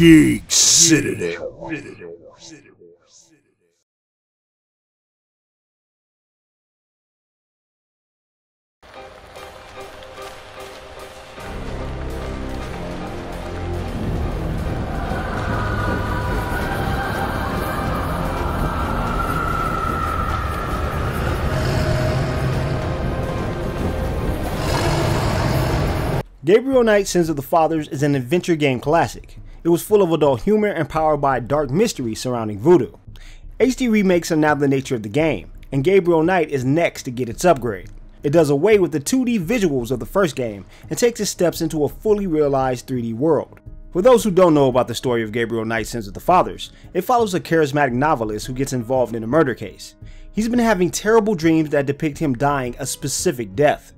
Geek Citadel. Gabriel Knight Sins of the Fathers is an adventure game classic. It was full of adult humor and powered by a dark mystery surrounding voodoo. HD remakes are now the nature of the game, and Gabriel Knight is next to get its upgrade. It does away with the 2D visuals of the first game and takes its steps into a fully realized 3D world. For those who don't know about the story of Gabriel Knight Sins of the Fathers, it follows a charismatic novelist who gets involved in a murder case. He's been having terrible dreams that depict him dying a specific death,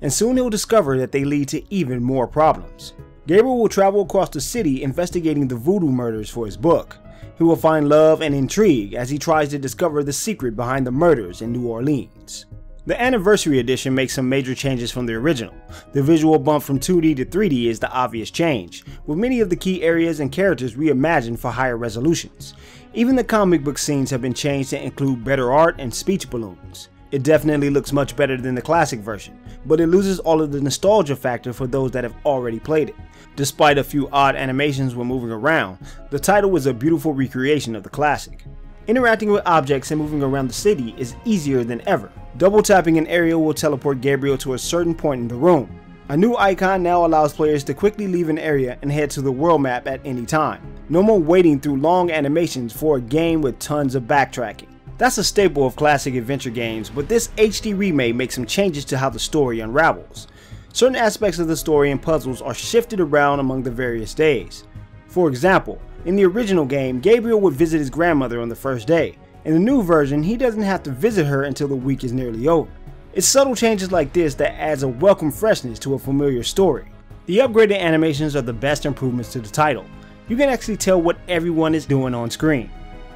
and soon he'll discover that they lead to even more problems. Gabriel will travel across the city investigating the voodoo murders for his book. He will find love and intrigue as he tries to discover the secret behind the murders in New Orleans. The Anniversary Edition makes some major changes from the original. The visual bump from 2D to 3D is the obvious change, with many of the key areas and characters reimagined for higher resolutions. Even the comic book scenes have been changed to include better art and speech balloons. It definitely looks much better than the classic version, but it loses all of the nostalgia factor for those that have already played it. Despite a few odd animations when moving around, the title is a beautiful recreation of the classic. Interacting with objects and moving around the city is easier than ever. Double tapping an area will teleport Gabriel to a certain point in the room. A new icon now allows players to quickly leave an area and head to the world map at any time. No more waiting through long animations for a game with tons of backtracking. That's a staple of classic adventure games, but this HD remake makes some changes to how the story unravels. Certain aspects of the story and puzzles are shifted around among the various days. For example, in the original game, Gabriel would visit his grandmother on the first day. In the new version, he doesn't have to visit her until the week is nearly over. It's subtle changes like this that adds a welcome freshness to a familiar story. The upgraded animations are the best improvements to the title. You can actually tell what everyone is doing on screen.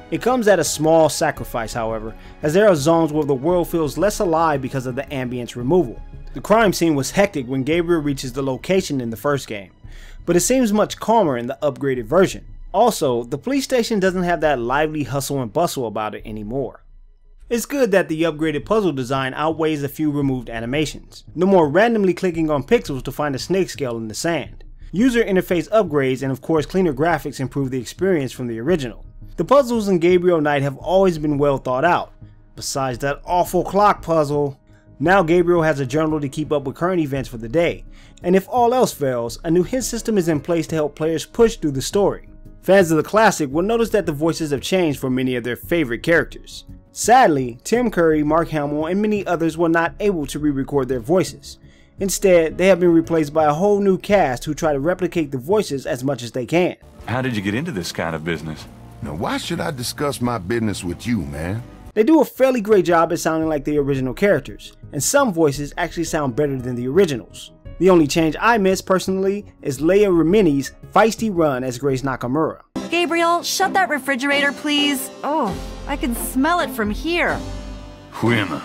It comes at a small sacrifice, however, as there are zones where the world feels less alive because of the ambience removal. The crime scene was hectic when Gabriel reaches the location in the first game, but it seems much calmer in the upgraded version. Also, the police station doesn't have that lively hustle and bustle about it anymore. It's good that the upgraded puzzle design outweighs a few removed animations. No more randomly clicking on pixels to find a snake scale in the sand. User interface upgrades and of course cleaner graphics improve the experience from the original. The puzzles in Gabriel Knight have always been well thought out, besides that awful clock puzzle. Now Gabriel has a journal to keep up with current events for the day, and if all else fails, a new hint system is in place to help players push through the story. Fans of the classic will notice that the voices have changed for many of their favorite characters. Sadly, Tim Curry, Mark Hamill, and many others were not able to re-record their voices. Instead, they have been replaced by a whole new cast who try to replicate the voices as much as they can. How did you get into this kind of business? Now, why should I discuss my business with you, man? They do a fairly great job at sounding like the original characters, and some voices actually sound better than the originals. The only change I miss personally is Leia Remini's feisty run as Grace Nakamura. Gabriel, shut that refrigerator, please. Oh, I can smell it from here. Whim.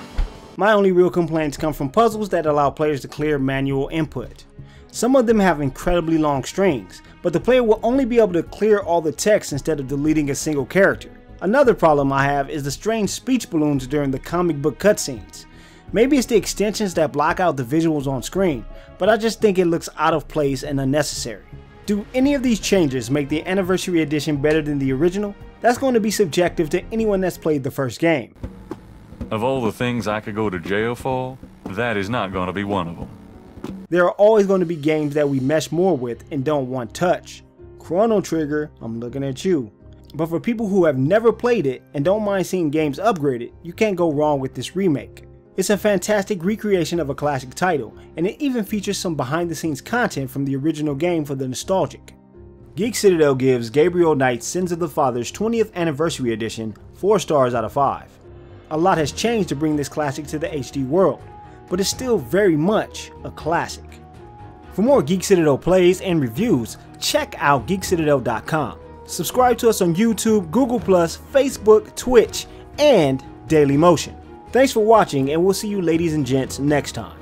My only real complaints come from puzzles that allow players to clear manual input. Some of them have incredibly long strings, but the player will only be able to clear all the text instead of deleting a single character. Another problem I have is the strange speech balloons during the comic book cutscenes. Maybe it's the extensions that block out the visuals on screen, but I just think it looks out of place and unnecessary. Do any of these changes make the Anniversary Edition better than the original? That's going to be subjective to anyone that's played the first game. Of all the things I could go to jail for, that is not going to be one of them. There are always going to be games that we mesh more with and don't want touch. Chrono Trigger, I'm looking at you. But for people who have never played it and don't mind seeing games upgraded, you can't go wrong with this remake. It's a fantastic recreation of a classic title, and it even features some behind the scenes content from the original game for the nostalgic. Geek Citadel gives Gabriel Knight Sins of the Fathers 20th Anniversary Edition 4 stars out of 5. A lot has changed to bring this classic to the HD world, but it's still very much a classic. For more Geek Citadel plays and reviews, check out geekcitadel.com. Subscribe to us on YouTube, Google+, Facebook, Twitch, and Dailymotion. Thanks for watching, and we'll see you ladies and gents next time.